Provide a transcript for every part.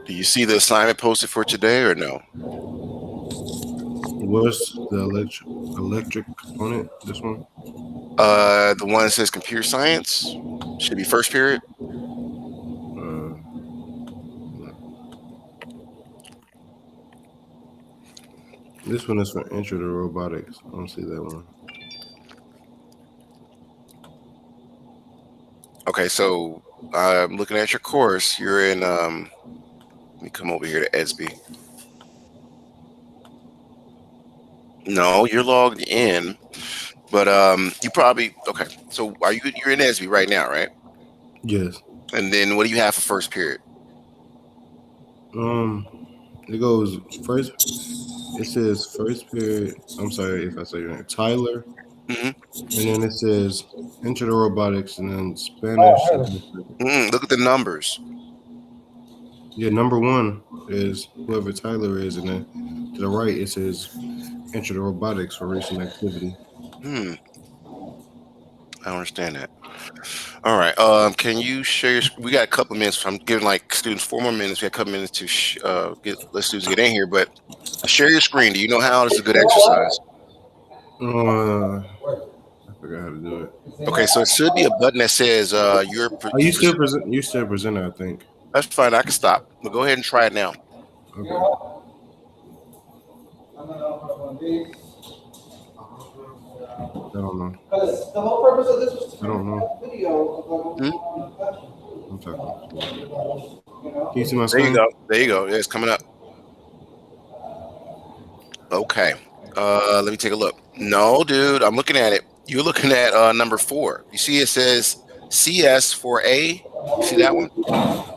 Do you see the assignment posted for today or no? What's the electric component? This one? The one that says computer science should be first period. Uh, this one is for intro to robotics. I don't see that one. Okay, so I'm looking at your course. You're in. Let me come over here to ESB. No, you're logged in, but you probably okay. So you're in ESB right now, right? Yes. And then what do you have for first period? It goes first. It says first period. I'm sorry if I say your name, Tyler, Mm-hmm. and then it says intro to robotics, and then Spanish. Look at the numbers. Yeah, number one is whoever Tyler is, and then to the right it says intro to robotics for recent activity. Hmm. I don't understand that. All right. Can you share? We got a couple of minutes. I'm giving like students 4 more minutes. We got a couple minutes to let students get in here. But share your screen. Do you know how? This is a good exercise. I forgot how to do it. Okay, so it should be a button that says Are you still present? You still presenter, I think. That's fine. I can stop. But go ahead and try it now. Okay. I don't know. Because the whole purpose of this was to I don't know. video Hmm? I'm talking. Can you see my There you screen? go. There you go. Yeah, it's coming up. Okay. Let me take a look. No, dude, I'm looking at it. You're looking at number 4. You see it says CS4A. You see that one?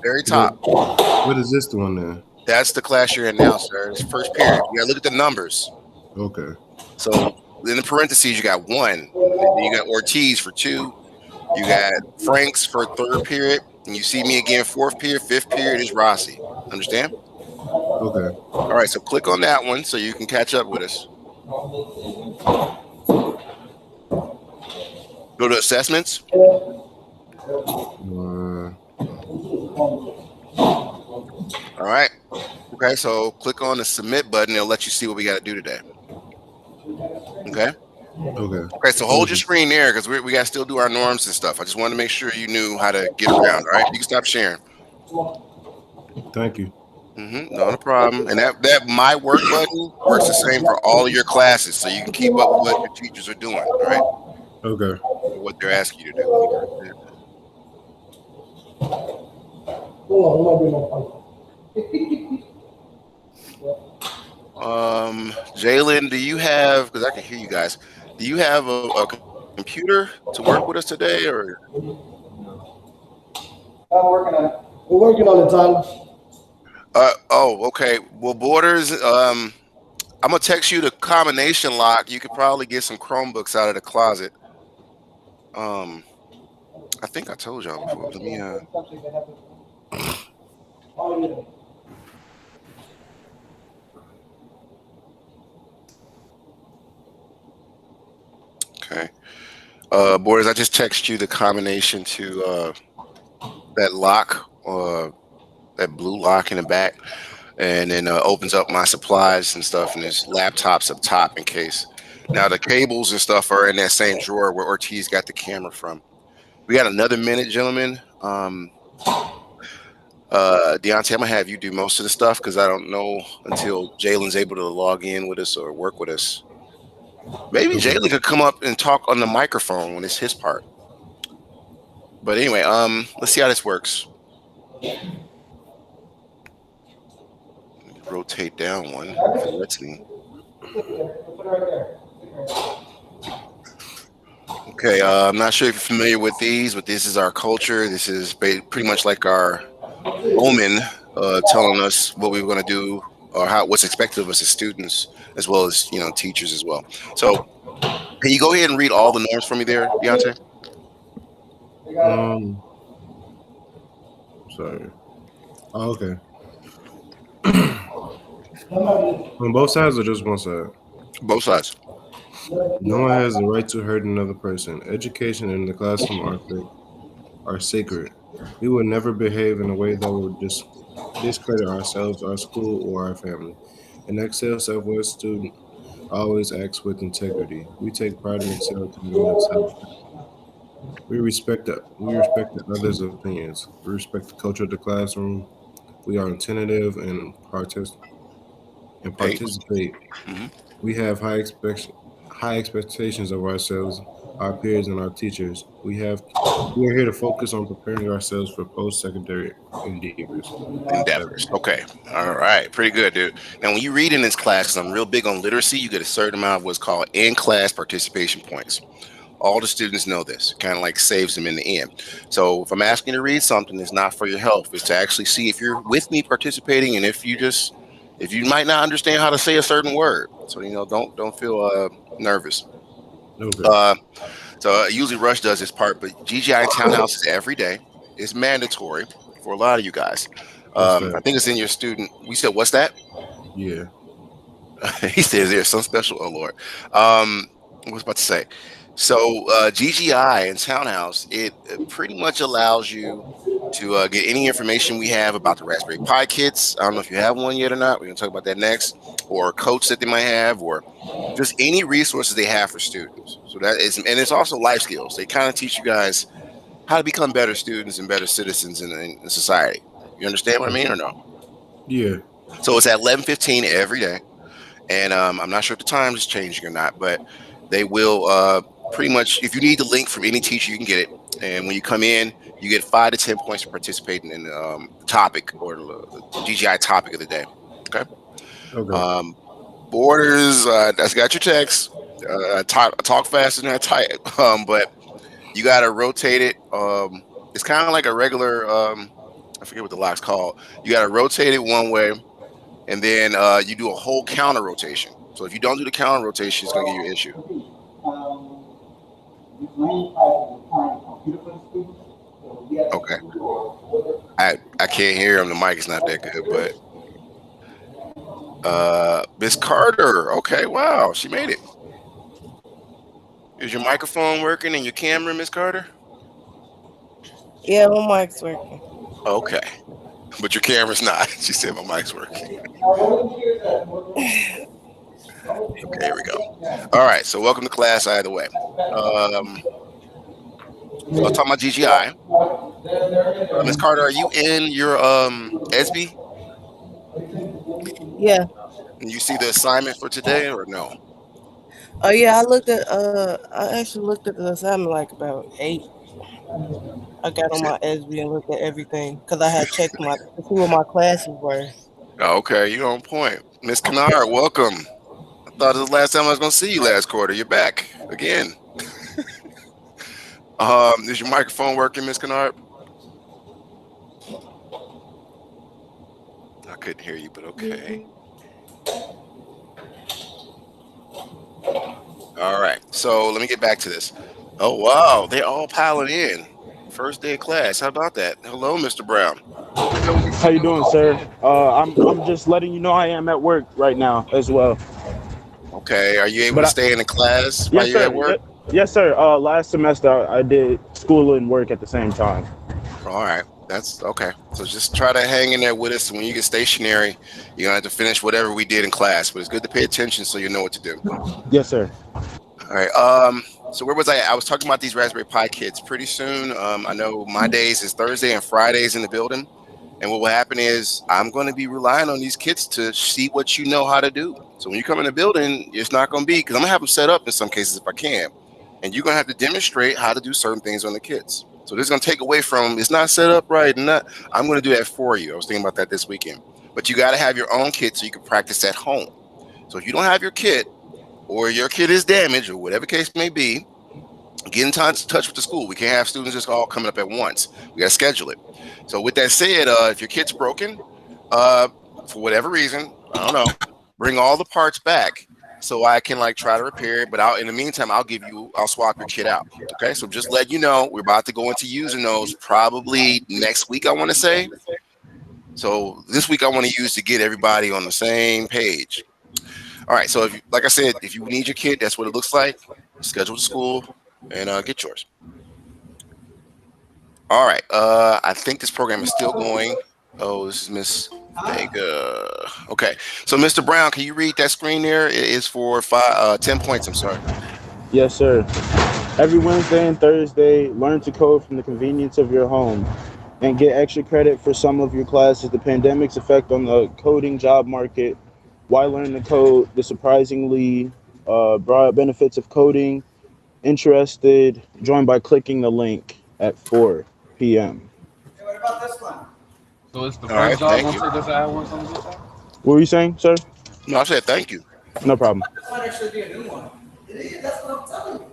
Very top. What is this the one there? That's the class you're in now, sir. It's first period. You gotta look at the numbers. Okay. So in the parentheses, you got 1. Then you got Ortiz for 2. You got Franks for third period. And you see me again, fourth period. Fifth period is Rossi. Understand? Okay. All right, so click on that one so you can catch up with us. Go to assessments. All right. Okay, so click on the submit button. It'll let you see what we got to do today. Okay. Okay. Okay, so hold your screen there because we got to still do our norms and stuff. I just wanted to make sure you knew how to get around. All right, you can stop sharing. Thank you. Not a problem. And that my work button works the same for all of your classes, so you can keep up with what your teachers are doing. All right. Okay. What they're asking you to do. Jalen, do you have? Because I can hear you guys. Do you have a computer to work with us today, or? I'm working on it. We're working on it, Tyler. Okay. Well, Borders, I'm gonna text you the combination lock. You could probably get some Chromebooks out of the closet. I think I told y'all before. Let me Okay. Borders, I just text you the combination to that lock, that blue lock in the back, and then opens up my supplies and stuff, and there's laptops up top in case. Now the cables and stuff are in that same drawer where Ortiz got the camera from. We got another minute, gentlemen. Deontay, I'm gonna have you do most of the stuff because I don't know until Jalen's able to log in with us or work with us. Maybe Jalen could come up and talk on the microphone when it's his part. But anyway, let's see how this works. Rotate down one if it lets me. Okay, I'm not sure if you're familiar with these, but this is our culture. This is pretty much like our omen telling us what we're going to do or what's expected of us as students, as well as teachers as well. So, can you go ahead and read all the norms for me there, Deontay? Sorry. Oh, okay. On both sides or just one side? Both sides. No one has the right to hurt another person. Education and the classroom are sacred. We would never behave in a way that would discredit ourselves, our school, or our family. An Excel Southwest student always acts with integrity. We take pride in excelling and excel. We respect the others' opinions. We respect the culture of the classroom. We are attentive and Hey. participate. Mhm. We have high expectations of ourselves, our peers, and our teachers. We are here to focus on preparing ourselves for post-secondary endeavors. Endeavors. Okay. All right. Pretty good, dude. Now, when you read in this class, because I'm real big on literacy, you get a certain amount of what's called in-class participation points. All the students know this. Kind of like saves them in the end. So if I'm asking you to read something, it's not for your health. It's to actually see if you're with me participating, and if you might not understand how to say a certain word. So don't feel nervous. Okay. Uh, usually Rush does this part, but GGI and Townhouse is every day. It's mandatory for a lot of you guys. What's I that? think it's in your student. We said, what's that? Yeah. He says there's some special. Oh Lord. I was about to say. So GGI and Townhouse, it pretty much allows you to get any information we have about the Raspberry Pi kits. I don't know if you have one yet or not. We're gonna talk about that next, or codes that they might have, or just any resources they have for students. So that is, and it's also life skills. They kind of teach you guys how to become better students and better citizens in society. You understand what I mean or no? Yeah. So it's at 11:15 every day. And I'm not sure if the time is changing or not, but they will pretty much, if you need the link from any teacher, you can get it. And when you come in, you get 5 to 10 points for participating in the topic, or the GGI topic of the day. Okay. Okay. Um, Borders, that's got your text. Talk faster than I type, but you got to rotate it. It's kind of like a regular, I forget what the lock's called. You got to rotate it one way, and then you do a whole counter rotation. So if you don't do the counter rotation, it's going to give you an issue. Okay. I can't hear him. The mic is not that good, but Miss Carter. Okay, wow, she made it. Is your microphone working and your camera, Miss Carter? Yeah, my mic's working. Okay, but your camera's not. She said my mic's working. Okay, here we go. All right, so welcome to class either way. So I was talking about GGI. Miss Carter, are you in your SB? Yeah. And you see the assignment for today or no? Oh yeah, I actually looked at the assignment like about 8. I got You on said, my SB and looked at everything because I had checked to see what my classes were. oh, okay, you're on point. Miss Kennard, welcome. I thought it was the last time I was going to see you last quarter. You're back again. Is your microphone working, Miss Kennard? I couldn't hear you, but okay. All right. So let me get back to this. Oh wow, they're all piling in. First day of class. How about that? Hello, Mr. Brown. How you doing, sir? I'm just letting you know I am at work right now as well. Okay. Are you able But to stay in the class while yes, you're at sir. work? Yes, sir. Last semester I did school and work at the same time. All right. That's okay. So just try to hang in there with us. When you get stationary, you're gonna have to finish whatever we did in class. But it's good to pay attention so you know what to do. Yes, sir. All right. So where was I? I was talking about these Raspberry Pi kids. Pretty soon, I know my days is Thursday and Fridays in the building. And what will happen is I'm going to be relying on these kids to see what you know how to do. So when you come in the building, it's not going to be, because I'm going to have them set up in some cases if I can. And you're going to have to demonstrate how to do certain things on the kids. So this is going to take away from, it's not set up right. And not, I'm going to do that for you. I was thinking about that this weekend. But you got to have your own kit so you can practice at home. So if you don't have your kit, or your kit is damaged, or whatever case may be, get in touch with the school. We can't have students just all coming up at once. We got to schedule it. So with that said, if your kit's broken, uh, for whatever reason, I don't know, bring all the parts back so I can like try to repair it. But in the meantime, I'll swap your kit out. Okay. So just let you know, we're about to go into using those probably next week, I want to say. So this week I want to use to get everybody on the same page. All right. So like I said, if you need your kit, that's what it looks like. Schedule the school and get yours. All right. I think this program is still going. Oh, this is Miss Vega. Okay, so Mr. Brown, can you read that screen there? It is for 10 points. I'm sorry. Yes, sir. Every Wednesday and Thursday, learn to code from the convenience of your home and get extra credit for some of your classes. The pandemic's effect on the coding job market. Why learn to code? The surprisingly broad benefits of coding. Interested? Join by clicking the link at 4 p.m. Hey, what about this one? So it's the All right, first job thank gonna you. take us out once on this side? What were you saying, sir? No, I said thank you. No problem. This might actually be a new one. That's what I'm telling you.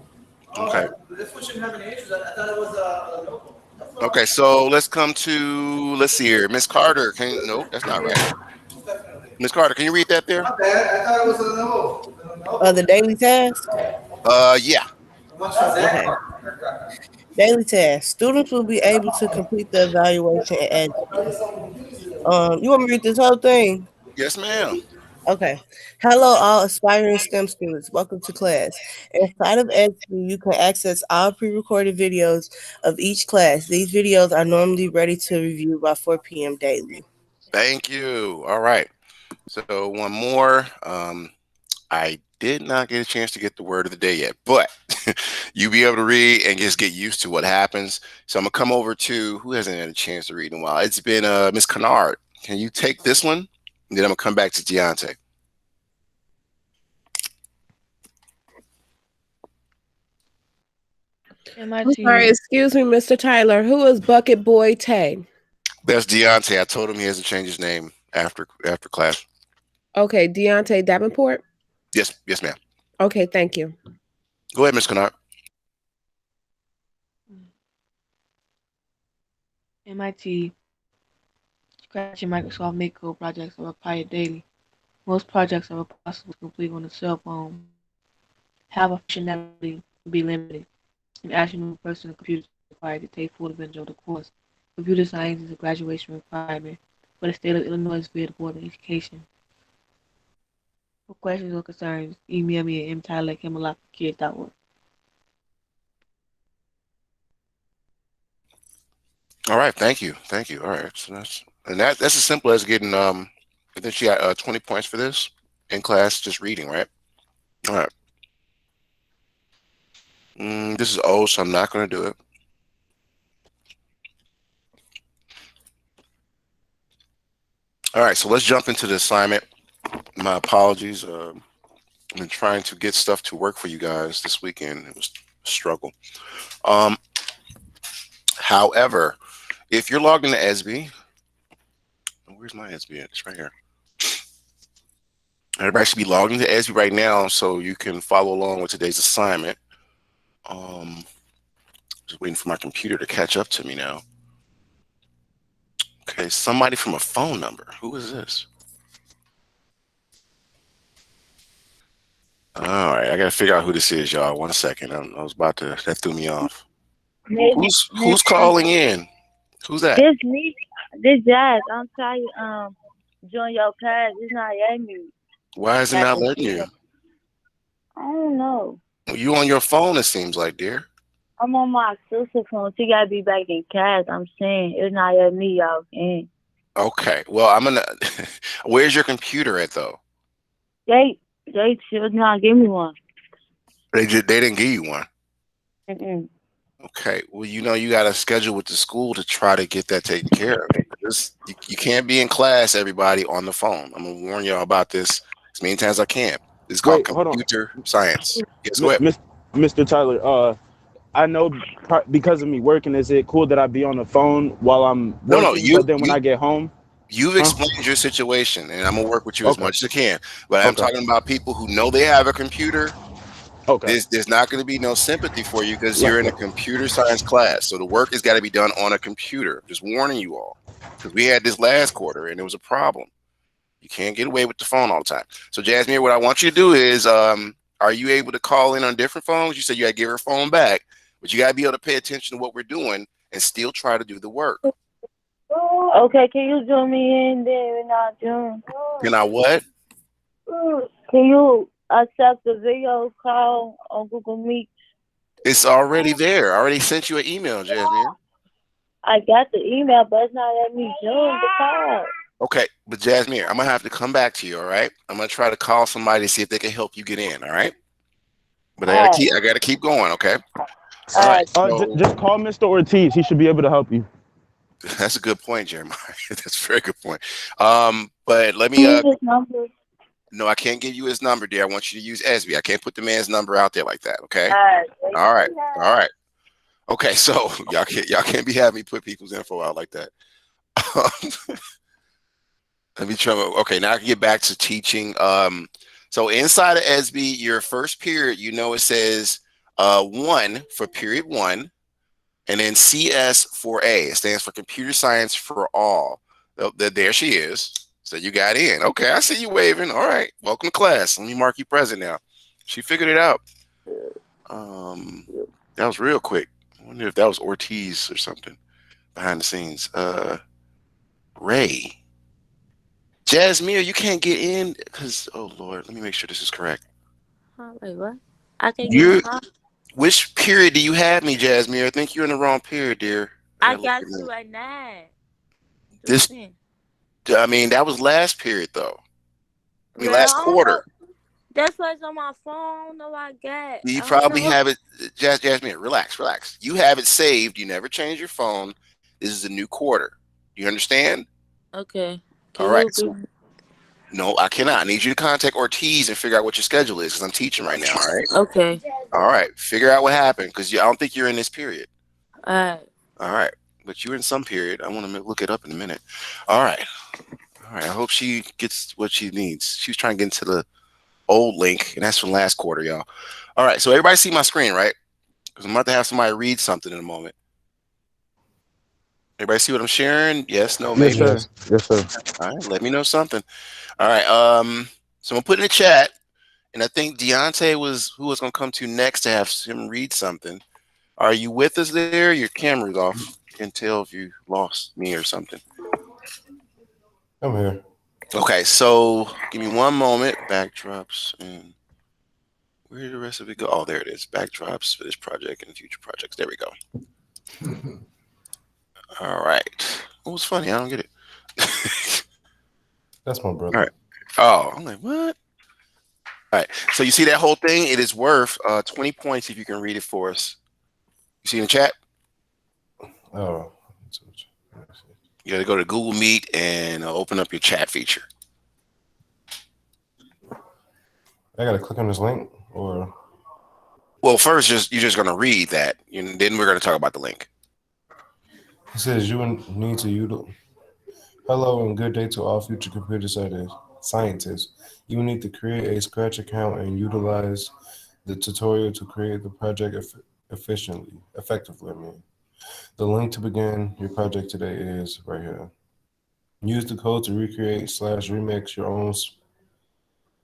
Okay. Oh, this one shouldn't have any issues. I thought it was a notebook. That's what Okay, so let's come to let's see here. Miss Carter, can nope, that's not right. definitely. Miss Carter, can you read that there? Not bad. I thought it was a notebook. The daily task. Yeah. What's that Okay. part? Daily task. Students will be able to complete the evaluation and you want me to read this whole thing? Yes, ma'am. Okay. Hello, all aspiring STEM students. Welcome to class. Inside of EdSphere, you can access all pre-recorded videos of each class. These videos are normally ready to review by 4 p.m. daily. Thank you. All right. So one more. I did not get a chance to get the word of the day yet, but you be able to read and just get used to what happens. So I'm gonna come over to who hasn't had a chance to read in a while. It's been Miss Kennard. Can you take this one? And then I'm gonna come back to Deontay. I'm sorry, excuse me, Mr. Tyler. Who is Bucket Boy Tay? That's Deontay. I told him he has to change his name after class. Okay, Deontay Davenport. Yes, yes, ma'am. Okay, thank you. Go ahead, Miss Kennard. MIT Scratch and Microsoft Make-Code projects are required daily. Most projects are possible to complete on a cell phone. However, functionality will be limited. An actual personal computer is required to take full advantage of the course. Computer science is a graduation requirement for the state of Illinois via the Board of Education. For questions or concerns, email me at mtyler@camelotforkids.org. All right, thank you. All right, so that's as simple as getting I think she got 20 points for this in class, just reading, right? All right. This is old, so I'm not going to do it. All right, so let's jump into the assignment. My apologies. I've been trying to get stuff to work for you guys this weekend. It was a struggle. Um, However, if you're logged into SB, where's my SB at? It's right here. Everybody should be logged into SB right now so you can follow along with today's assignment. Just waiting for my computer to catch up to me now. Okay, somebody from a phone number. Who is this? All right, I gotta figure out who this is, y'all. 1 second. I was about to. That threw me off. Who's calling in? Who's that? This me, this Jazz. I'm trying to join your class. It's not letting me. Why is it not letting you? I don't know. You on your phone? It seems like, dear. I'm on my sister's phone. She gotta be back in class. I'm saying it's not letting me out in. Okay. Well, I'm gonna. Where's your computer at though? They should not give me one. They didn't give you one. Mm-mm. Okay. Well, you got to schedule with the school to try to get that taken care of. You can't be in class, everybody, on the phone. I'm gonna warn y'all about this as many times as I can. It's called Wait, hold on, computer science. Yes, go ahead. Mr. Tyler. I know because of me working, is it cool that I be on the phone while I'm No, working? But then when I get home, you've huh? explained your situation, and I'm gonna work with you as Okay, much as I can. But I'm okay, talking about people who know they have a computer. okay. There's not going to be no sympathy for you because Like, you're in a computer science class. So the work has got to be done on a computer. Just warning you all, because we had this last quarter and it was a problem. You can't get away with the phone all the time. So Jasmine, what I want you to do is, are you able to call in on different phones? You said you got to give her phone back, but you got to be able to pay attention to what we're doing and still try to do the work. Okay, can you join me in there and not join? Can I what? Can you accept the video call on Google Meet? It's already there. I already sent you an email, Jasmine. I got the email, but it's not letting me join the call. Okay, but Jasmine, I'm gonna have to come back to you. All right, I'm gonna try to call somebody to see if they can help you get in. All right, but All right. I gotta keep going. Okay. All All right. right. So Just call Mr. Ortiz. He should be able to help you. that's a good point, Jeremiah. That's a very good point. But let me Can you just number? no, I can't give you his number, dear. I want you to use SB. I can't put the man's number out there like that. Okay. All right. All right. All right. Okay. So y'all can't be having me put people's info out like that. Let me try. Okay, now I can get back to teaching. So inside of SB, your first period, it says 1 for period 1, and then CS for A. It stands for Computer Science for All. There she is. So you got in. Okay, I see you waving. All right, welcome to class. Let me mark you present now. She figured it out. That was real quick. I wonder if that was Ortiz or something behind the scenes. Ray. Jasmine, you can't get in because, oh Lord, let me make sure this is correct. Huh, wait, what? I can get in. You, Huh? which period do you have me, Jasmine? I think you're in the wrong period, dear. I gotta look got at you it. right now. This, I mean, that was last period though. I mean, Man, I last don't know. quarter. That's what's on my phone. I don't know what I got. You I don't probably know. have it, Jasmine. Relax, relax. You have it saved. You never change your phone. This is a new quarter. You understand? Okay. All Can right. you So, repeat? no, I cannot. I need you to contact Ortiz and figure out what your schedule is because I'm teaching right now. All right. Okay. All right. Figure out what happened because I don't think you're in this period. All right. All right. But you're in some period. I want to look it up in a minute. All right. All right. I hope she gets what she needs. She was trying to get into the old link, and that's from last quarter, y'all. All right. So everybody see my screen, right? Because I'm about to have somebody read something in a moment. Everybody see what I'm sharing? Yes, no, Yes, maybe. sir. Yes. Yes, sir. All right. Let me know something. All right. So I'm gonna put in the chat, and I think Deontay was who was gonna come to next to have him read something. Are you with us there? Your camera's off. I can tell if you lost me or something. I'm here. Okay, so give me one moment. Backdrops and where did the rest of it go? Oh, there it is. Backdrops for this project and future projects. There we go. All right. What was funny? I don't get it. That's my All brother. right. Oh, I'm like, what? All right. So you see that whole thing? It is worth 20 points if you can read it for us. You see in the chat? Oh. You got to go to Google Meet and open up your chat feature. I gotta click on this link, or Well, first, you're just going to read that, and then we're going to talk about the link. it says you need to utilize. Hello and good day to all future computer scientists. You will need to create a Scratch account and utilize the tutorial to create the project effectively. The link to begin your project today is right here. Use the code to recreate / remix your own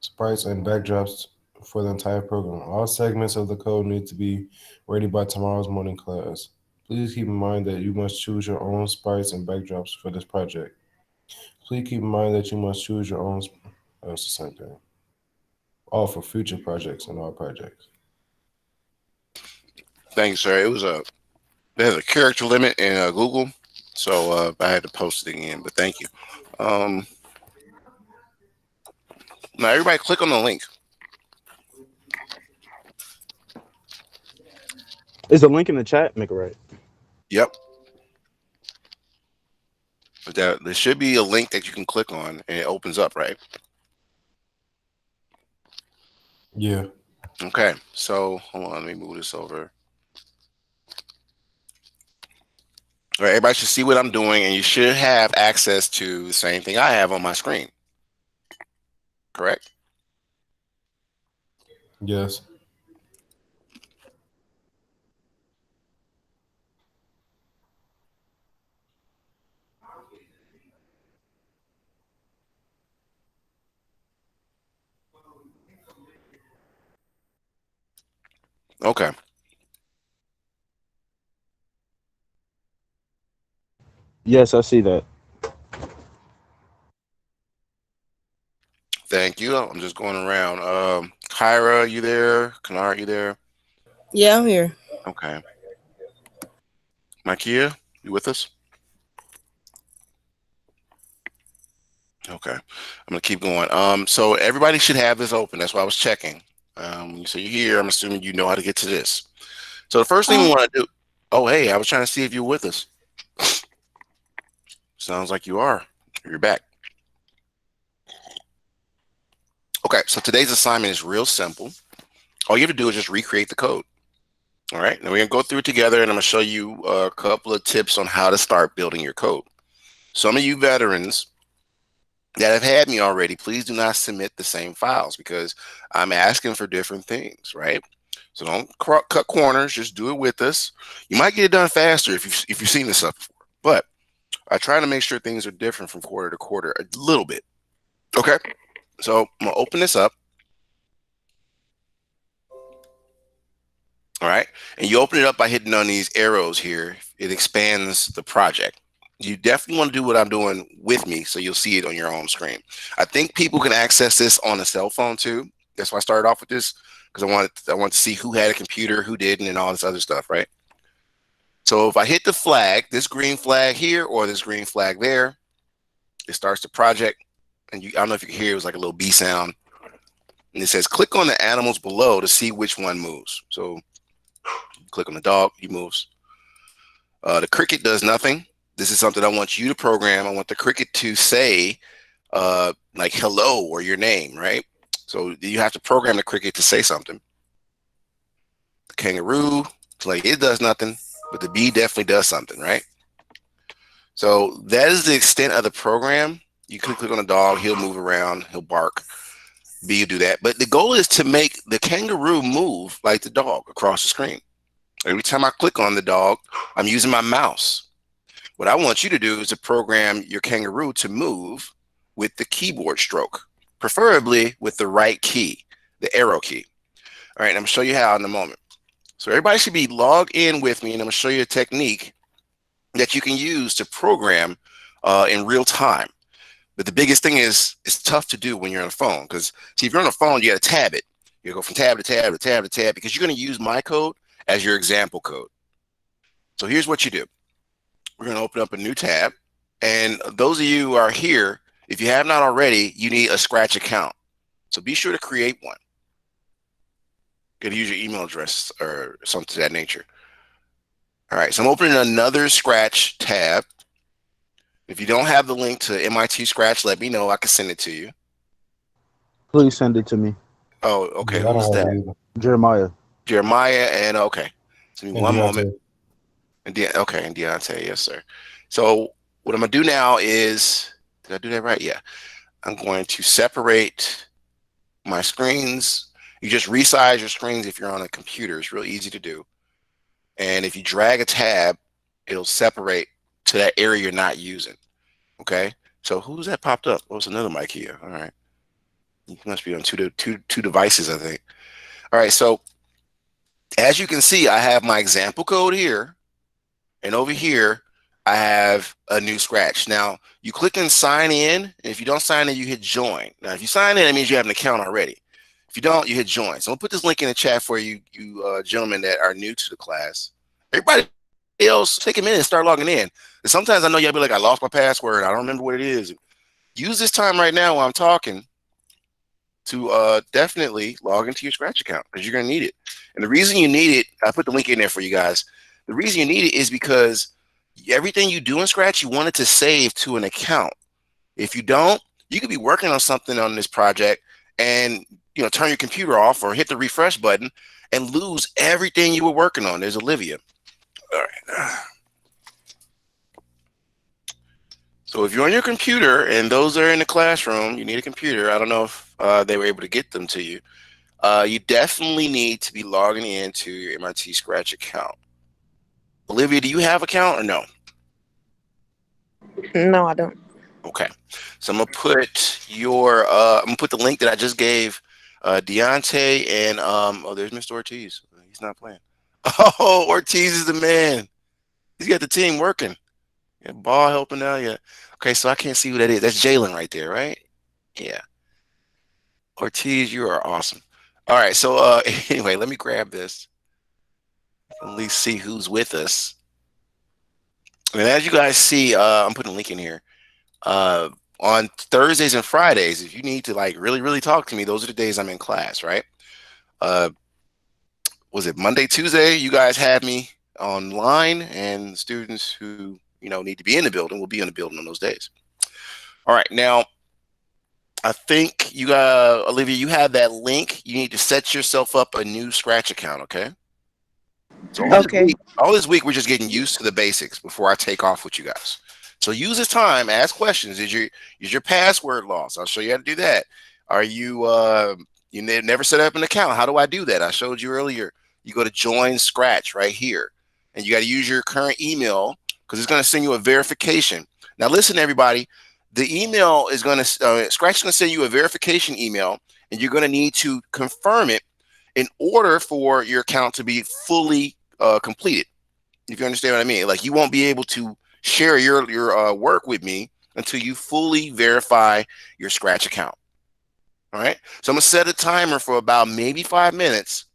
sprites and backdrops for the entire program. All segments of the code need to be ready by tomorrow's morning class. Please keep in mind that you must choose your own sprites and backdrops for this project. Please keep in mind that you must choose your own. That's the same thing. All for future projects and all projects. Thanks, sir. There's a character limit in Google, so I had to post it again. But thank you. Um, Now everybody click on the link. Is the link in the chat? Make it right. Yep. But there should be a link that you can click on, and it opens up, right? Yeah. Okay. So hold on, let me move this over. All right, everybody should see what I'm doing, and you should have access to the same thing I have on my screen. Correct? Yes. Okay. Yes, I see that. Thank you. I'm just going around. Kyra, you there? Kanar, you there? Yeah, I'm here. Okay. Makia, you You with us? Okay, I'm gonna keep going. So everybody should have this open. That's why I was checking. So you're here. I'm assuming you know how to get to this. So the first thing we want to do. Oh, hey, I was trying to see if you're with us. Sounds like you are. You're back. Okay, so today's assignment is real simple. All you have to do is just recreate the code. All right, now we're gonna go through it together, and I'm gonna show you a couple of tips on how to start building your code. Some of you veterans that have had me already, please do not submit the same files because I'm asking for different things, right? So don't cut corners. Just do it with us. You might get it done faster if you've seen this stuff before, but I try to make sure things are different from quarter to quarter a little bit. Okay, so I'm gonna open this up. All right, and you open it up by hitting on these arrows here. It expands the project. You definitely want to do what I'm doing with me so you'll see it on your home screen. I think people can access this on a cell phone too. That's why I started off with this, because I want to see who had a computer, who didn't, and all this other stuff, right? So if I hit the flag, this green flag here or this green flag there, it starts the project. And I don't know if you can hear, it was like a little B sound. And it says, click on the animals below to see which one moves. So click on the dog, he moves. The cricket does nothing. This is something I want you to program. I want the cricket to say like hello or your name, right? So you have to program the cricket to say something. The kangaroo, like it does nothing, but the bee definitely does something, right? So that is the extent of the program. You can click on the dog, he'll move around, he'll bark. Bee will do that. But the goal is to make the kangaroo move like the dog across the screen. Every time I click on the dog, I'm using my mouse. What I want you to do is to program your kangaroo to move with the keyboard stroke, preferably with the right key, the arrow key. All right, I'm gonna show you how in a moment. So everybody should be logged in with me, and I'm gonna show you a technique that you can use to program in real time. But the biggest thing is it's tough to do when you're on a phone, because see, if you're on a phone, you got to tab it. You go from tab to tab to tab to tab because you're going to use my code as your example code. So here's what you do. We're going to open up a new tab. And those of you who are here, if you have not already, you need a Scratch account. So be sure to create one. You're going to use your email address or something to that nature. All right, so I'm opening another Scratch tab. If you don't have the link to MIT Scratch, let me know. I can send it to you. Please send it to me. Oh, okay. Yeah, I don't Who's have that? it either. Jeremiah. Jeremiah and okay. So And one Deontay. moment. And okay, and Deontay, yes, sir. So what I'm gonna do now is, did I do that right? Yeah. I'm going to separate my screens. You just resize your screens if you're on a computer. It's real easy to do. And if you drag a tab, it'll separate to that area you're not using. Okay. So who's that popped up? Oh, it's another mic here. All right. You must be on two devices, I think. All right. So as you can see, I have my example code here. And over here, I have a new Scratch. Now, you click and sign in. And if you don't sign in, you hit join. Now, if you sign in, it means you have an account already. If you don't, you hit join. So I'll put this link in the chat for you gentlemen that are new to the class. Everybody else, take a minute and start logging in. And sometimes I know you'll be like, I lost my password. I don't remember what it is. Use this time right now while I'm talking to definitely log into your Scratch account because you're going to need it. And the reason you need it, I put the link in there for you guys. The reason you need it is because everything you do in Scratch, you want it to save to an account. If you don't, you could be working on something on this project and turn your computer off or hit the refresh button and lose everything you were working on. There's Olivia. All right. So if you're on your computer and those are in the classroom, you need a computer. I don't know if they were able to get them to you. You definitely need to be logging into your MIT Scratch account. Olivia, do you have an account or no? No, I don't. Okay. So I'm gonna put the link that I just gave Deontay and oh, there's Mr. Ortiz. He's not playing. Oh, Ortiz is the man. He's got the team working. Yeah, ball helping out. Yeah. Okay, so I can't see who that is. That's Jalen right there, right? Yeah. Ortiz, you are awesome. All right, so anyway, let me grab this. At least see who's with us. And as you guys see, I'm putting a link in here. Uh, on Thursdays and Fridays, if you need to like really talk to me, those are the days I'm in class, right? Uh, was it Monday, Tuesday? You guys have me online, and students who need to be in the building will be in the building on those days. All right, now I think you Olivia, you have that link. You need to set yourself up a new Scratch account, okay? So Okay. all this week, we're just getting used to the basics before I take off with you guys. So use this time, ask questions. Is your password lost? I'll show you how to do that. Are you never set up an account? How do I do that? I showed you earlier. You go to join Scratch right here, and you got to use your current email because it's going to send you a verification. Now listen, everybody. The email is going to Scratch is going to send you a verification email, and you're going to need to confirm it in order for your account to be fully completed. If you understand what I mean, like you won't be able to share your work with me until you fully verify your Scratch account. All right. So I'm gonna set a timer for about maybe 5 minutes.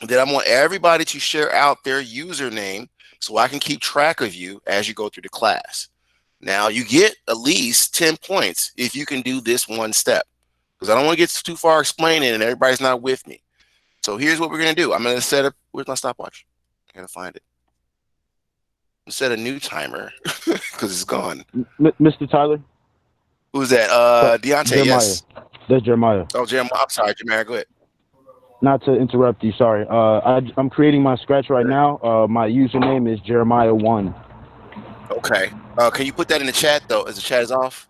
Then I want everybody to share out their username so I can keep track of you as you go through the class. Now you get at least 10 points if you can do this one step, because I don't want to get too far explaining and everybody's not with me. So here's what we're gonna do. I'm gonna set up. Where's my stopwatch? I gotta find it. Set a new timer because it's gone. Mr. Tyler? Who's that? Deontay, Jeremiah. yes. That's Jeremiah. Oh, Jeremiah. I'm sorry, Jeremiah. Go ahead. Not to interrupt you, sorry. I'm creating my Scratch right now. My username is Jeremiah1. Okay. Can you put that in the chat though? As the chat is off,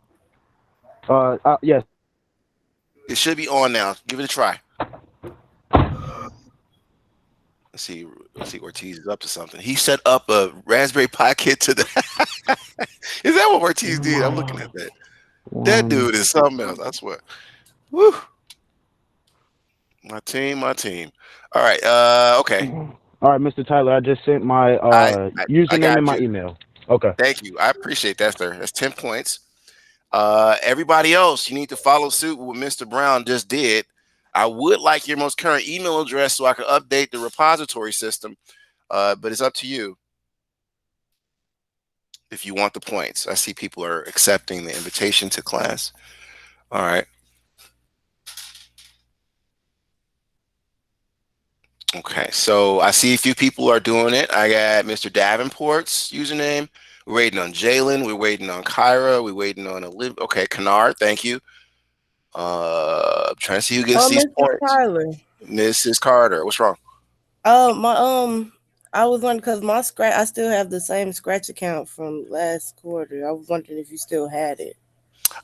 Yes. it should be on now. Give it a try. Let's see. Let's see. Ortiz is up to something. He set up a Raspberry Pi kit to the. Is that what Ortiz did? I'm looking at that. That dude is something else. I swear. Woo. My team. All right. Okay. All right, Mr. Tyler, I just sent my I username got and my you. email. Okay. Thank you. I appreciate that, sir. That's 10 points. Everybody else, you need to follow suit with what Mr. Brown just did. I would like your most current email address so I can update the repository system, but it's up to you if you want the points. I see people are accepting the invitation to class. All right. Okay, so I see a few people are doing it. I got Mr. Davenport's username. We're waiting on Jalen. We're waiting on Kyra. We're waiting on Olivia. Okay, Kennard, thank you. I'm trying to see who gets Oh, these Mr. points. Tyler. Mrs. Carter, what's wrong? I was wondering because I still have the same Scratch account from last quarter. I was wondering if you still had it.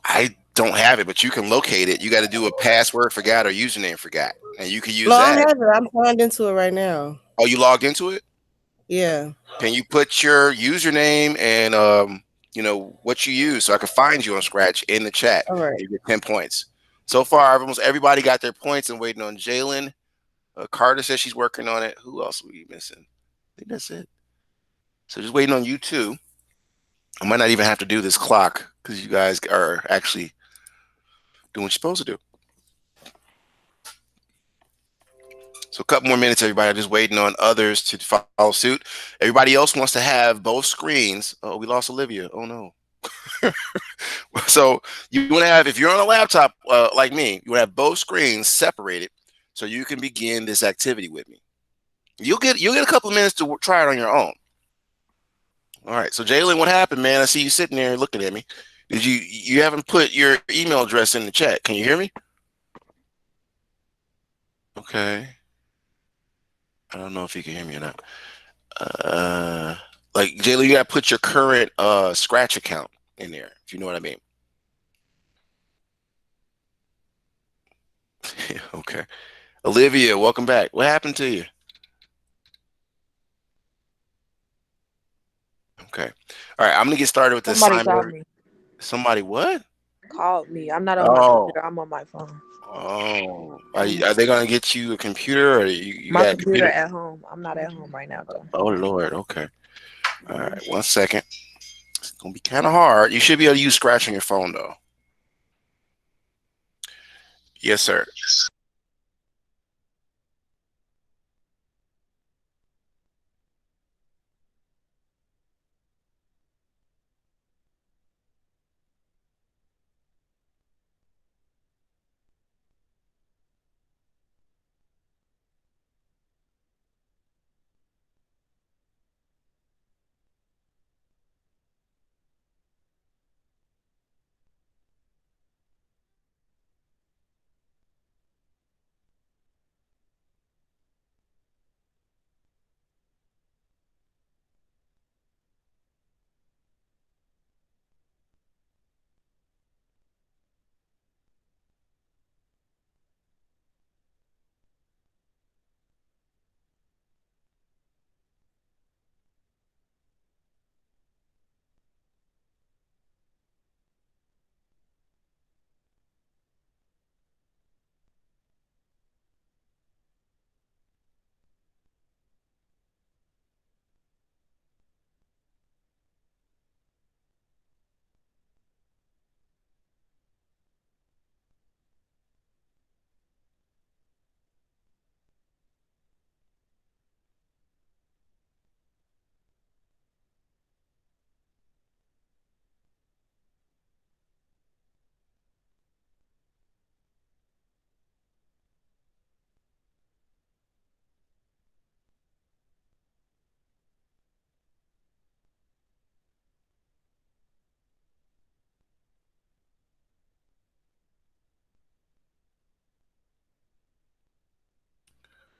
I don't have it, but you can locate it. You got to do a password forgot or username forgot, and you can use No, I that. have it. I'm signed into it right now. Oh, you logged into it? Yeah. Can you put your username and what you use so I can find you on Scratch in the chat? All right. You get 10 points. So far, almost everybody got their points and waiting on Jalen. Carter says she's working on it. Who else are we missing? I think that's it. So just waiting on you too. I might not even have to do this clock because you guys are actually doing what you're supposed to do. So a couple more minutes, everybody. I'm just waiting on others to follow suit. Everybody else wants to have both screens. Oh, we lost Olivia. Oh no. So you want to have, if you're on a laptop like me, you want to have both screens separated so you can begin this activity with me. You'll get a couple of minutes to try it on your own. All right. So Jalen, what happened, man? I see you sitting there looking at me. Did you haven't put your email address in the chat? Can you hear me? Okay. I don't know if you can hear me or not. Like Jalen, you gotta put your current Scratch account in there, if you know what I mean. Okay. Olivia, welcome back. What happened to you? Okay. All right, I'm gonna get started with the Somebody called assignment. me. Somebody what? Called me. I'm not on my Oh, computer. I'm on my phone. are they gonna get you a computer or you My got a computer computer? at home. I'm not at home right now though. Oh Lord, okay. All right, 1 second. It's gonna be kind of hard. You should be able to use Scratch on your phone though. Yes, sir.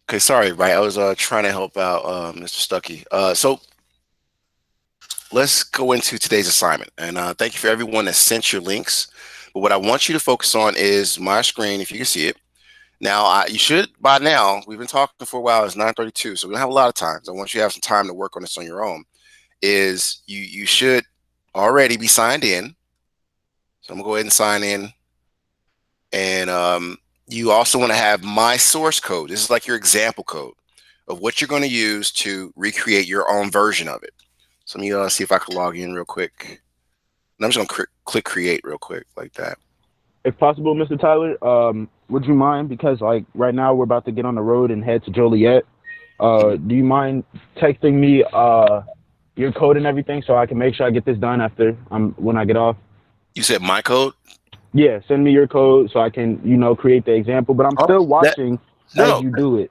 Okay, sorry, right? I was trying to help out Mr. Stuckey. So let's go into today's assignment. And thank you for everyone that sent your links. But what I want you to focus on is my screen, if you can see it. Now, you should by now. We've been talking for a while. It's 9:32, so we don't have a lot of time. So I want you to have some time to work on this on your own. Is you should already be signed in. So I'm gonna go ahead and sign in. And you also want to have my source code. This is like your example code of what you're going to use to recreate your own version of it. So let me see if I can log in real quick. And I'm just going to click create real quick like that. If possible, Mr. Tyler, would you mind? Because like right now we're about to get on the road and head to Joliet. Do you mind texting me your code and everything so I can make sure I get this done after when I get off? You said my code? Yeah, send me your code so I can, create the example. But I'm still watching as you do it.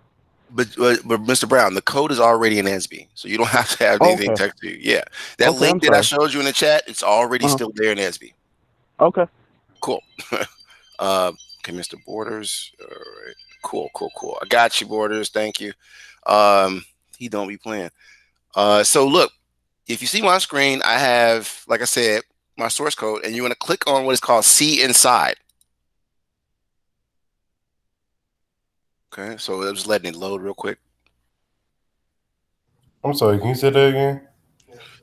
But Mr. Brown, the code is already in SB, so you don't have to have anything Okay. texted to you. Yeah, that Okay, link that I showed you in the chat, it's already still there in SB. Okay. Cool. Okay, Mr. Borders. All right. Cool. I got you, Borders. Thank you. He don't be playing. So look, if you see my screen, I have, like I said, my source code, and you want to click on what is called See Inside. Okay, so it was letting it load real quick. I'm sorry, can you say that again?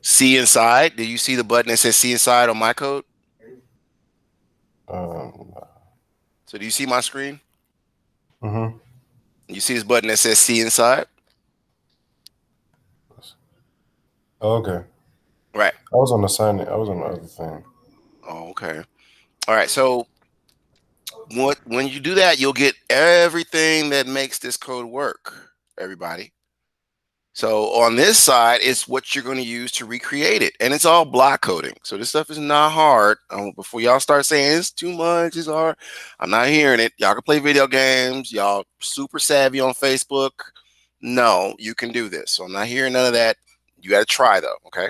See Inside. Do you see the button that says See Inside on my code? So do you see my screen? Mm-hmm. You see this button that says See Inside? Okay. Right. I was on the sign. I was on the other thing. Oh, okay. All right. So when you do that, you'll get everything that makes this code work, everybody. So on this side, it's what you're going to use to recreate it. And it's all block coding. So this stuff is not hard. Before y'all start saying it's too much, it's hard, I'm not hearing it. Y'all can play video games. Y'all super savvy on Facebook. No, you can do this. So I'm not hearing none of that. You got to try though, okay?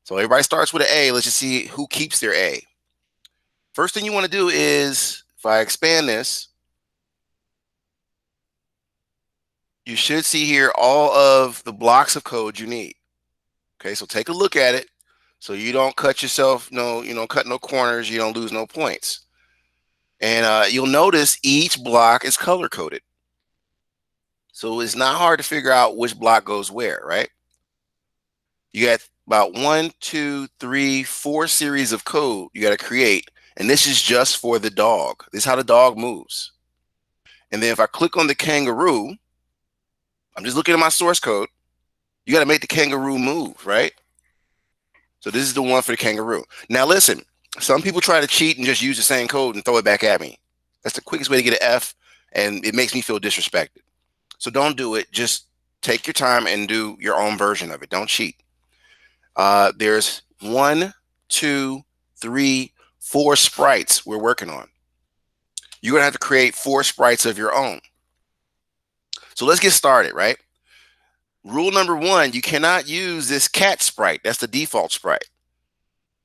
So everybody starts with an A. Let's just see who keeps their A. First thing you want to do is, if I expand this, you should see here all of the blocks of code you need. Okay, so take a look at it so you don't cut yourself, cut no corners, you don't lose no points. And you'll notice each block is color coded. So it's not hard to figure out which block goes where, right? You got about 1, 2, 3, 4 series of code you got to create. And this is just for the dog. This is how the dog moves. And then if I click on the kangaroo, I'm just looking at my source code. You got to make the kangaroo move, right? So this is the one for the kangaroo. Now listen, some people try to cheat and just use the same code and throw it back at me. That's the quickest way to get an F, and it makes me feel disrespected. So don't do it. Just take your time and do your own version of it. Don't cheat. There's 1, 2, 3, 4 sprites we're working on. You're gonna have to create 4 sprites of your own. So let's get started, right? Rule number 1, you cannot use this cat sprite. That's the default sprite.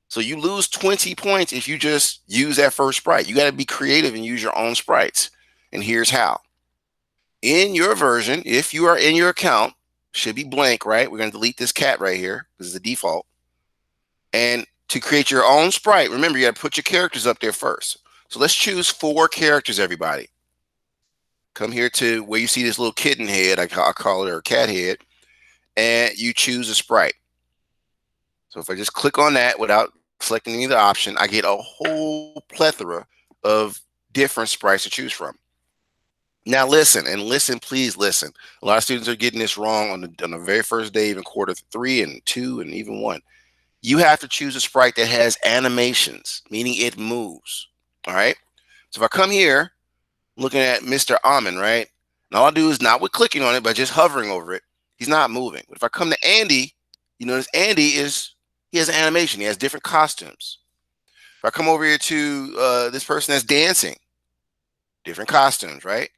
So you lose 20 points if you just use that first sprite. You got to be creative and use your own sprites. And here's how. In your version, if you are in your account, should be blank, right? We're going to delete this cat right here. This is the default. And to create your own sprite, remember, you got to put your characters up there first. So let's choose 4 characters, everybody. Come here to where you see this little kitten head. I call it, or cat head. And you choose a sprite. So if I just click on that without selecting any of the option, I get a whole plethora of different sprites to choose from. Now listen, please listen. A lot of students are getting this wrong on the very first day, even quarter 3 and 2 and even 1. You have to choose a sprite that has animations, meaning it moves. All right. So if I come here, looking at Mr. Amin, right? And all I do is not with clicking on it, but just hovering over it. He's not moving. But if I come to Andy, you notice Andy he has an animation. He has different costumes. If I come over here to this person that's dancing, different costumes, right?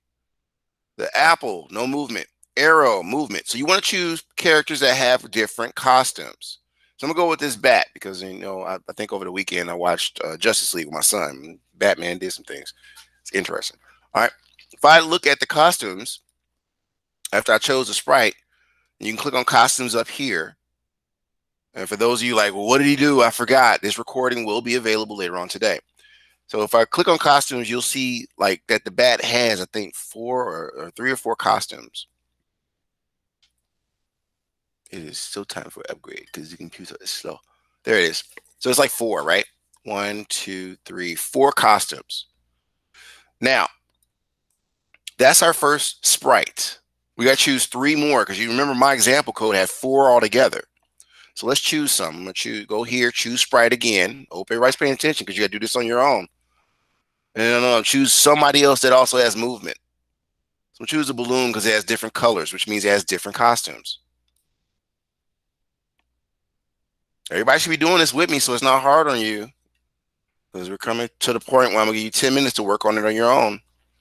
The apple, no movement. Arrow, movement. So you want to choose characters that have different costumes. So I'm going to go with this bat because, I think over the weekend I watched Justice League with my son. Batman did some things. It's interesting. All right. If I look at the costumes, After I chose a sprite, you can click on costumes up here. And for those of you like, well, what did he do? I forgot. This recording will be available later on today. So if I click on costumes, you'll see like that the bat has, I think, 3 or 4 costumes. It is still time for upgrade because the computer is slow. There it is. So it's like 4, right? 1, 2, 3, 4 costumes. Now, that's our first sprite. We got to choose 3 more because you remember my example code had 4 altogether. So let's choose some. I'm going to go here, choose sprite again. Hope everybody's paying attention because you got to do this on your own. And choose somebody else that also has movement. So choose a balloon because it has different colors, which means it has different costumes. Everybody should be doing this with me so it's not hard on you. Because we're coming to the point where I'm going to give you 10 minutes to work on it on your own.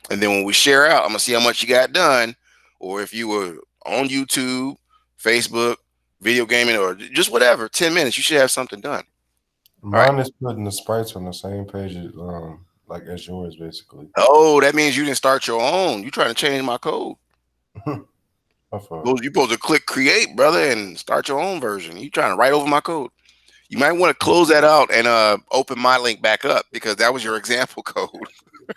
And then when we share out, I'm going to see how much you got done. Or if you were on YouTube, Facebook, video gaming, or just whatever, 10 minutes, you should have something done. Mine is putting the sprites on the same page as, like as yours, basically. Oh, that means you didn't start your own. You trying to change my code. You're supposed to click create, brother, and start your own version. You trying to write over my code. You might want to close that out and open my link back up because that was your example code.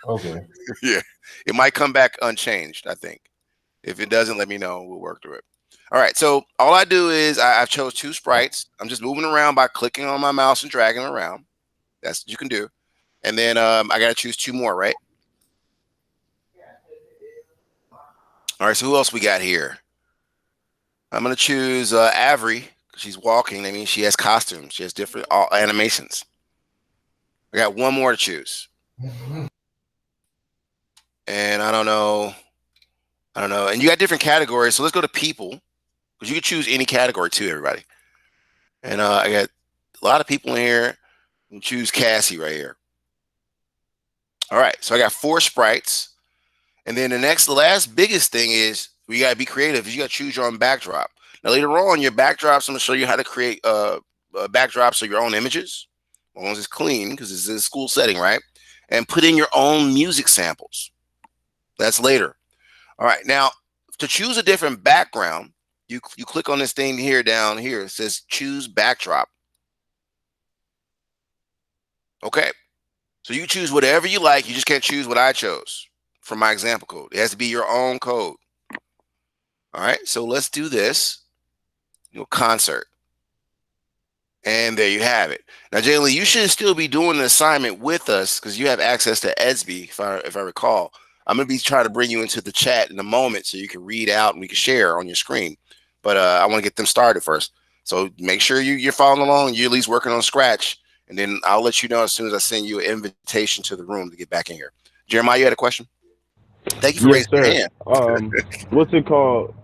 Okay. Yeah. It might come back unchanged, I think. If it doesn't, let me know. We'll work through it. All right. So all I do is I've chose 2 sprites. I'm just moving around by clicking on my mouse and dragging around. That's what you can do. And then I got to choose 2 more, right? All right. So who else we got here? I'm going to choose Avery. She's walking. That means she has costumes. She has different animations. I got 1 more to choose. And I don't know. And you got different categories. So let's go to people. Because you can choose any category too, everybody. And I got a lot of people in here. You choose Cassie right here. All right. So I got 4 sprites. And then the last biggest thing is we got to be creative. You got to choose your own backdrop. Now, later on, your backdrops, I'm going to show you how to create backdrops of your own images. As long as it's clean, because it's in a school setting, right? And put in your own music samples. That's later. All right. Now, to choose a different background, you click on this thing here down here. It says choose backdrop. Okay. So you choose whatever you like. You just can't choose what I chose from my example code. It has to be your own code. All right. So let's do this. Concert. And there you have it. Now, Jalen, you should still be doing the assignment with us because you have access to EDSB, if I recall. I'm going to be trying to bring you into the chat in a moment so you can read out and we can share on your screen. But I want to get them started first. So make sure you're following along. You're at least working on Scratch. And then I'll let you know as soon as I send you an invitation to the room to get back in here. Jeremiah, you had a question? Thank you for Yes, raising your sir. hand. What's it called?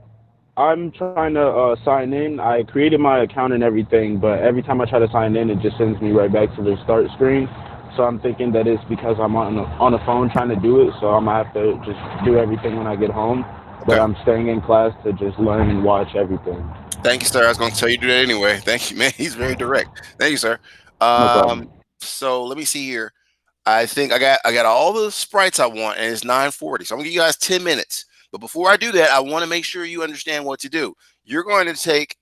I'm trying to sign in. I created my account and everything, but every time I try to sign in, it just sends me right back to the start screen. So I'm thinking that it's because I'm on a phone trying to do it. So I'm gonna have to just do everything when I get home. But I'm staying in class to just learn and watch everything. Thank you, sir. I was going to tell you to do that anyway. Thank you, man. He's very direct. Thank you, sir. No problem. So let me see here. I think I got all the sprites I want, and it's 9:40. So I'm gonna give you guys 10 minutes. But before I do that, I want to make sure you understand what to do. You're going to take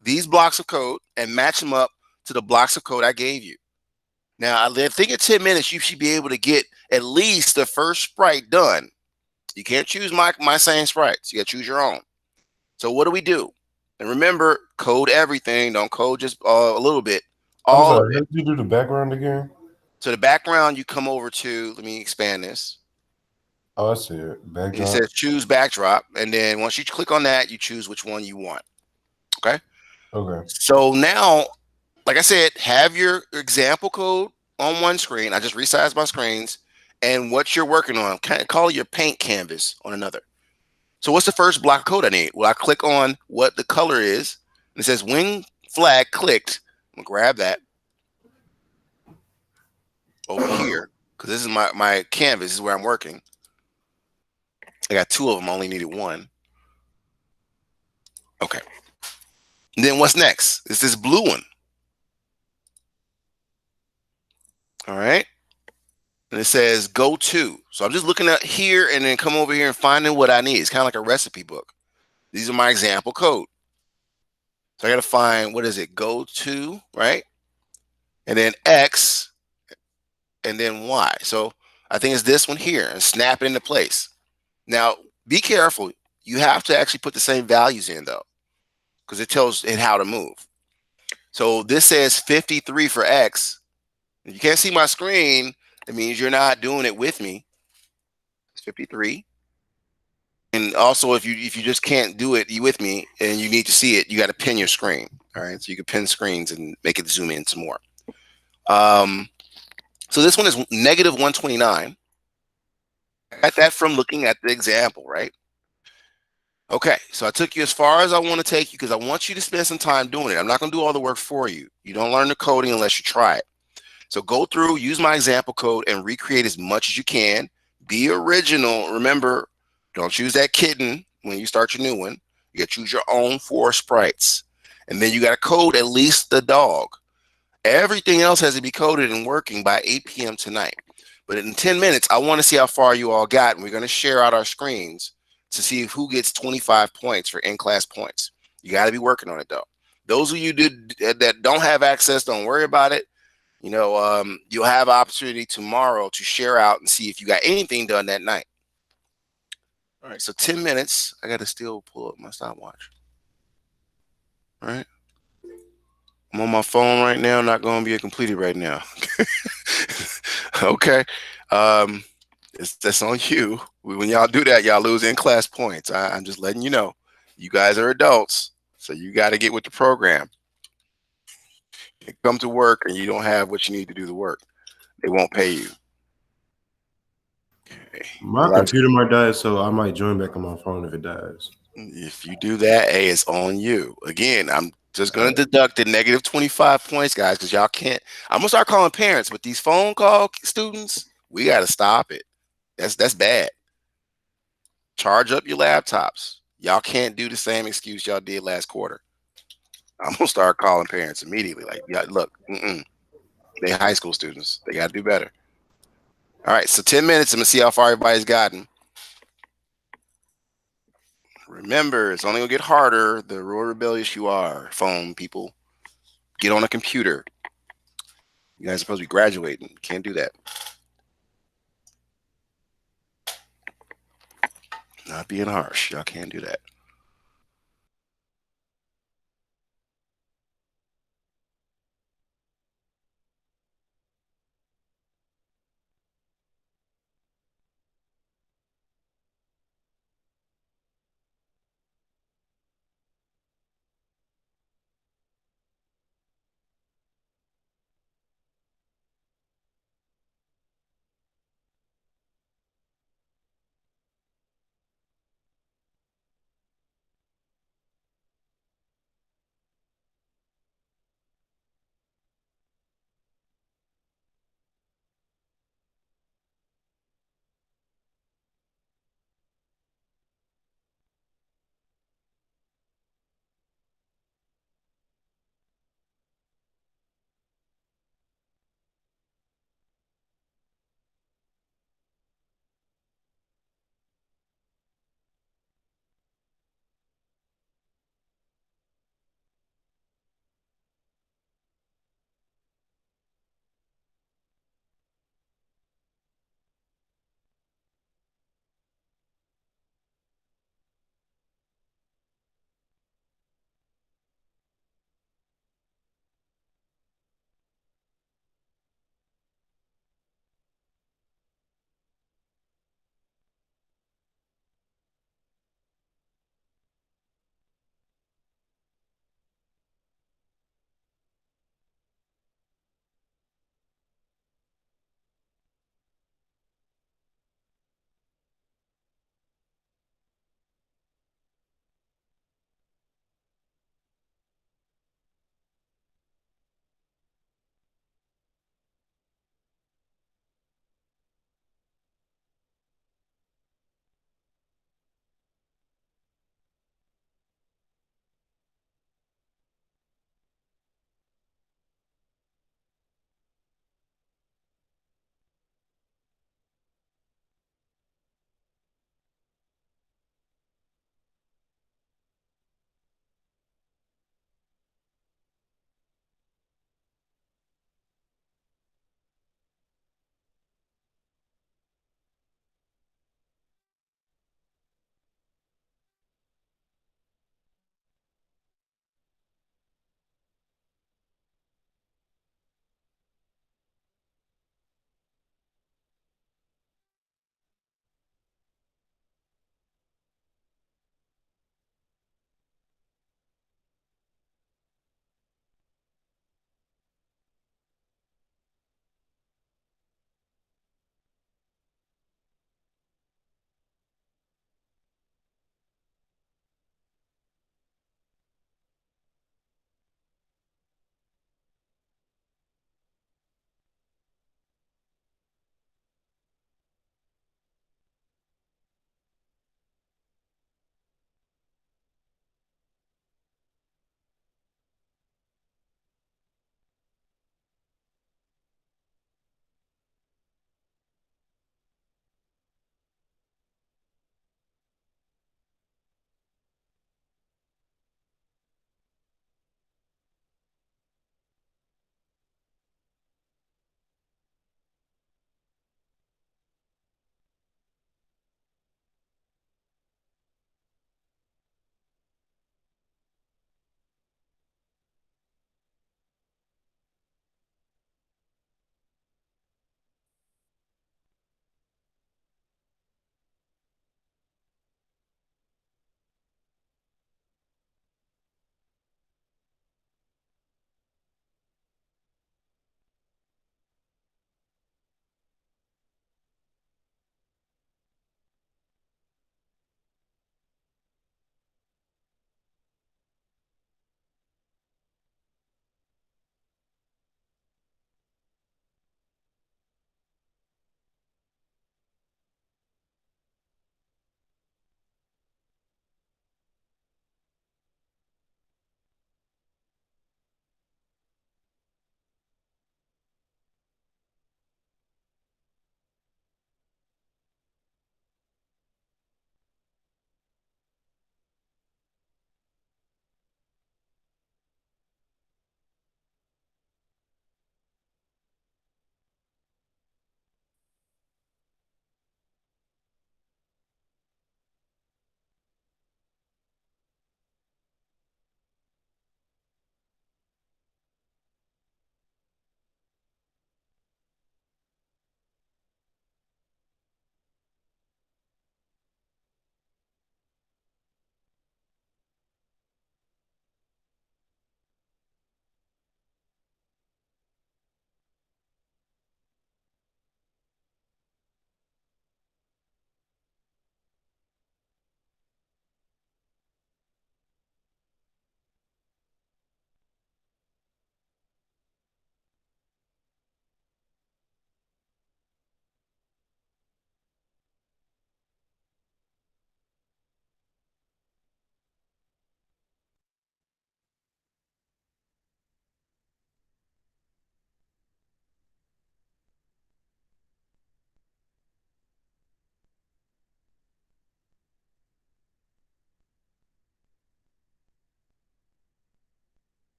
these blocks of code and match them up to the blocks of code I gave you. Now, I think in 10 minutes, you should be able to get at least the first sprite done. You can't choose my same sprites. You got to choose your own. So what do we do? And remember, code everything. Don't code just a little bit. I'm All of sorry. it. How did you do the background again? So the background, you come over to, let me expand this. Oh, I see it. Backdrop. It says choose backdrop. And then once you click on that, you choose which one you want. Okay. Okay. So now, like I said, have your example code on one screen. I just resized my screens. And what you're working on, kind of call it your paint canvas on another. So what's the first block of code I need? Well, I click on what the color is. And it says when flag clicked. I'm going to grab that over here because this is my canvas. This is where I'm working. I got 2 of them. I only needed 1. Okay. And then what's next? It's this blue one. All right. And it says go to. So I'm just looking at here and then come over here and finding what I need. It's kind of like a recipe book. These are my example code. So I got to find, what is it? Go to, right? And then X, and then Y. So I think it's this one here, and snap it into place. Now, be careful. You have to actually put the same values in, though, because it tells it how to move. So this says 53 for X. If you can't see my screen, it means you're not doing it with me. It's 53. And also, if you just can't do it with me and you need to see it, you got to pin your screen. All right, so you can pin screens and make it zoom in some more. So this one is negative 129. I got that from looking at the example, right? Okay, so I took you as far as I want to take you because I want you to spend some time doing it. I'm not going to do all the work for you. You don't learn the coding unless you try it. So go through, use my example code, and recreate as much as you can. Be original. Remember, don't choose that kitten when you start your new one. You got to choose your own 4 sprites. And then you got to code at least the dog. Everything else has to be coded and working by 8 p.m. tonight. But in 10 minutes, I want to see how far you all got. And we're going to share out our screens to see who gets 25 points for in-class points. You got to be working on it, though. Those of you that don't have access, don't worry about it. You'll have opportunity tomorrow to share out and see if you got anything done that night. All right, so 10 minutes. I got to still pull up my stopwatch. All right. I'm on my phone right now. Not going to be completed right now. Okay. That's on you. When y'all do that, y'all lose in-class points. I'm just letting you know. You guys are adults, so you got to get with the program. You come to work and you don't have what you need to do the work. They won't pay you. Okay. My computer might die, so I might join back on my phone if it dies. If you do that, hey, it's on you. Again, I'm just going to deduct the negative 25 points, guys, because y'all can't. I'm going to start calling parents, but these phone call students, we got to stop it. That's bad. Charge up your laptops. Y'all can't do the same excuse y'all did last quarter. I'm going to start calling parents immediately. Like, yeah, look, they high school students. They got to do better. All right, so 10 minutes. I'm going to see how far everybody's gotten. Remember, it's only going to get harder the more rebellious you are, phone people. Get on a computer. You guys are supposed to be graduating. Can't do that. Not being harsh. Y'all can't do that.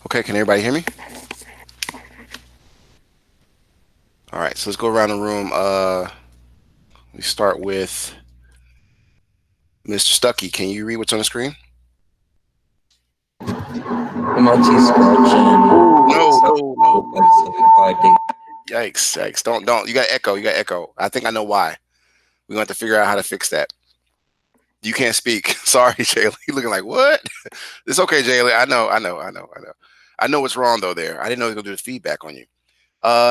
Okay, can everybody hear me? All right, so let's go around the room. We start with Mr. Stuckey. Can you read what's on the screen? MIT scratch No, and no, no, no. fighting. Yikes, yikes. Don't. You got echo. You got echo. I think I know why. We're going to have to figure out how to fix that. You can't speak. Sorry, Jaylee. You looking like, what? It's okay, Jaylee. I know what's wrong, though, there. I didn't know they were going to do the feedback on you.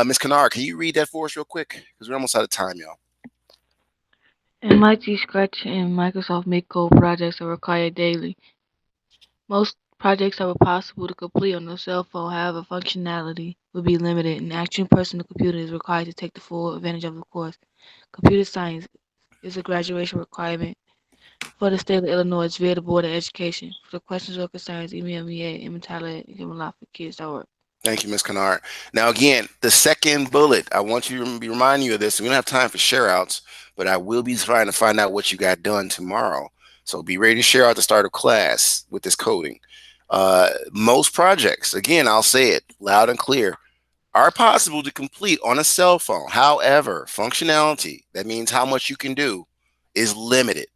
Miss Kennard, can you read that for us real quick? Because we're almost out of time, y'all. MIT Scratch and Microsoft Make Code projects are required daily. Most projects are possible to complete on a cell phone, however, functionality will be limited, and actual personal computer is required to take the full advantage of the course. Computer science is a graduation requirement for the state of Illinois via the Board of Education. For the questions or concerns, email me at mtyler@humanlawforkids.org. Thank you, Ms. Kennard. Now, again, the second bullet, I want you to be reminding you of this. We don't have time for share outs, but I will be trying to find out what you got done tomorrow. So be ready to share out the start of class with this coding. Most projects, again, I'll say it loud and clear, are possible to complete on a cell phone. However, functionality, that means how much you can do, is limited.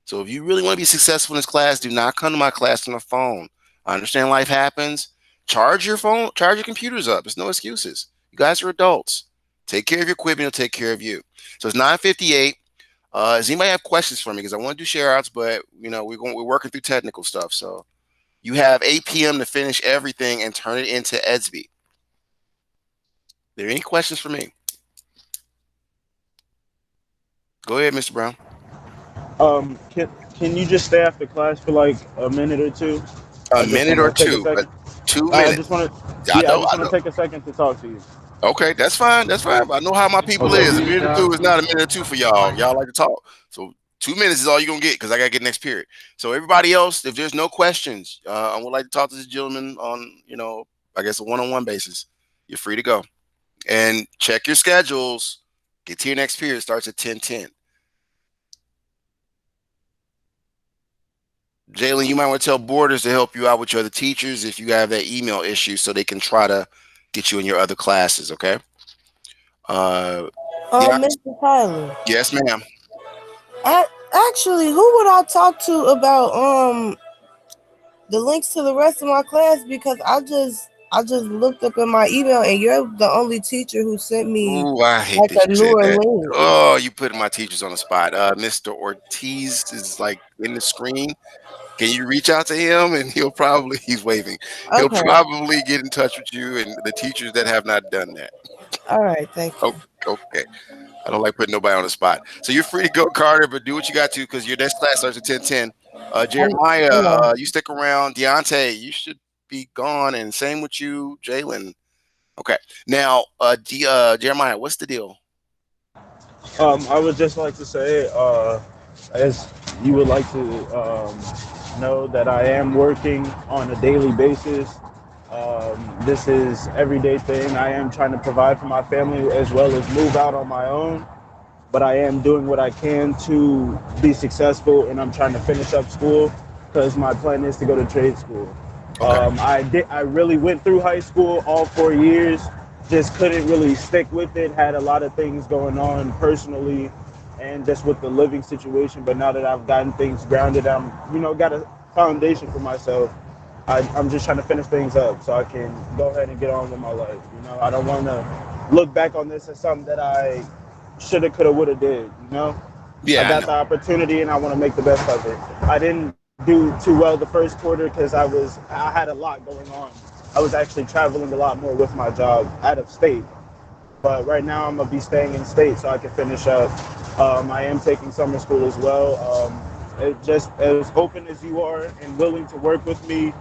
So if you really want to be successful in this class, do not come to my class on the phone. I understand life happens. Charge your phone, charge your computers up. There's no excuses. You guys are adults. Take care of your equipment, it'll take care of you. So it's 9:58. Does anybody have questions for me? Because I want to do share outs, but we're working through technical stuff. So you have 8 p.m. to finish everything and turn it into EDSB. There any questions for me? Go ahead, Mr. Brown. Can you just stay after class for like a minute or two? A I just minute want or to take a two, but second. 2 minutes. I just want to, I yeah, I know, just I want know. to take a second to talk to you. Okay, that's fine. That's fine. I know how my people Okay. is. A minute or two is not a minute or two for y'all. Y'all like to talk. So 2 minutes is all you're gonna get because I gotta get next period. So everybody else, if there's no questions, I would like to talk to this gentleman on, I guess a one-on-one basis. You're free to go. And check your schedules. Get to your next period. Starts at 10:10. Jalen, you might want to tell Borders to help you out with your other teachers if you have that email issue so they can try to get you in your other classes, okay? Yeah. Mr. Tyler. Yes, ma'am. Actually, who would I talk to about the links to the rest of my class? Because I just looked up in my email and you're the only teacher who sent me Ooh, I hate like that a you said newer that. link. Oh, you putting my teachers on the spot. Mr. Ortiz is like in the screen. Can you reach out to him and he's waving. He'll Okay. probably get in touch with you and the teachers that have not done that. All right. Thank you. Okay. I don't like putting nobody on the spot. So you're free to go, Carter, but do what you got to because your next class starts at 10:10. Jeremiah, you stick around. Deontay, you should be gone. And same with you, Jalen. Okay. Now, Jeremiah, what's the deal? I would just like to say, as you would like to know that I am working on a daily basis. This is everyday thing. I am trying to provide for my family as well as move out on my own. But I am doing what I can to be successful, and I'm trying to finish up school because my plan is to go to trade school. Okay. I really went through high school all 4 years, just couldn't really stick with it. Had a lot of things going on personally, and just with the living situation. But now that I've gotten things grounded, I'm got a foundation for myself. I'm just trying to finish things up so I can go ahead and get on with my life. I don't want to look back on this as something that I shoulda, coulda, woulda did. I Yeah, I got know. the opportunity and I want to make the best of it. I didn't do too well the first quarter because I had a lot going on. I was actually traveling a lot more with my job out of state. But right now I'm gonna be staying in state so I can finish up. I am taking summer school as well. Just as open as you are and willing to work with me,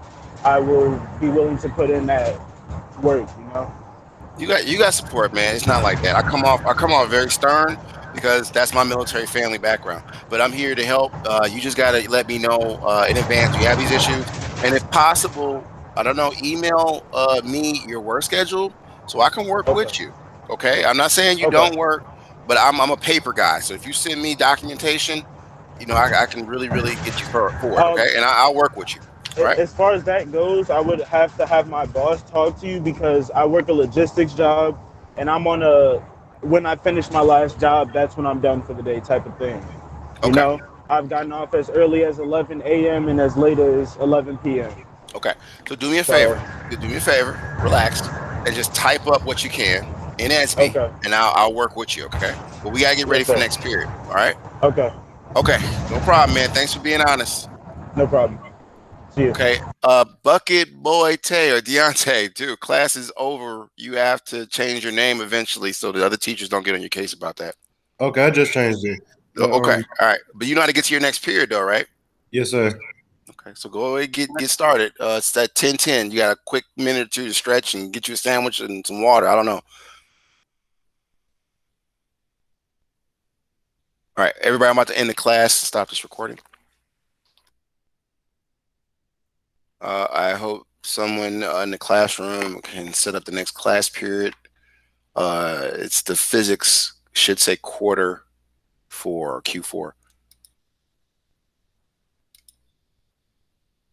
I will be willing to put in that work. You got support, man. It's not like that. I come off very stern because that's my military family background. But I'm here to help. You just gotta let me know in advance you have these issues, and if possible, I don't know, email me your work schedule so I can work Okay. with you. Okay, I'm not saying you Okay. don't work, but I'm a paper guy. So if you send me documentation, I can really get you forward. Um, Okay, and I'll work with you. Right. as far as that goes, I would have to have my boss talk to you because I work a logistics job, and I'm on a when I finish my last job, that's when I'm done for the day type of thing. You Okay. know, I've gotten off as early as 11 a.m. and as late as 11 p.m. Okay. So do me a So, favor. Do me a favor. Relax and just type up what you can in SB, okay, and I'll work with you. Okay. But we gotta get ready yes, for sir. next period. All right. Okay, Okay. No problem, man. Thanks for being honest. no problem. See you. Okay. Bucket Boy Tay or Deontay, dude, class is over. You have to change your name eventually so the other teachers don't get on your case about that. Okay, I just changed it. But Okay. All right. But you know how to get to your next period though, right? yes, sir. Okay. So go ahead and get started. It's at 10:10. You got a quick minute or two to stretch and get you a sandwich and some water. I don't know. All right, everybody, I'm about to end the class. Stop this recording. I hope someone in the classroom can set up the next class period. It's the physics, should say quarter for Q4.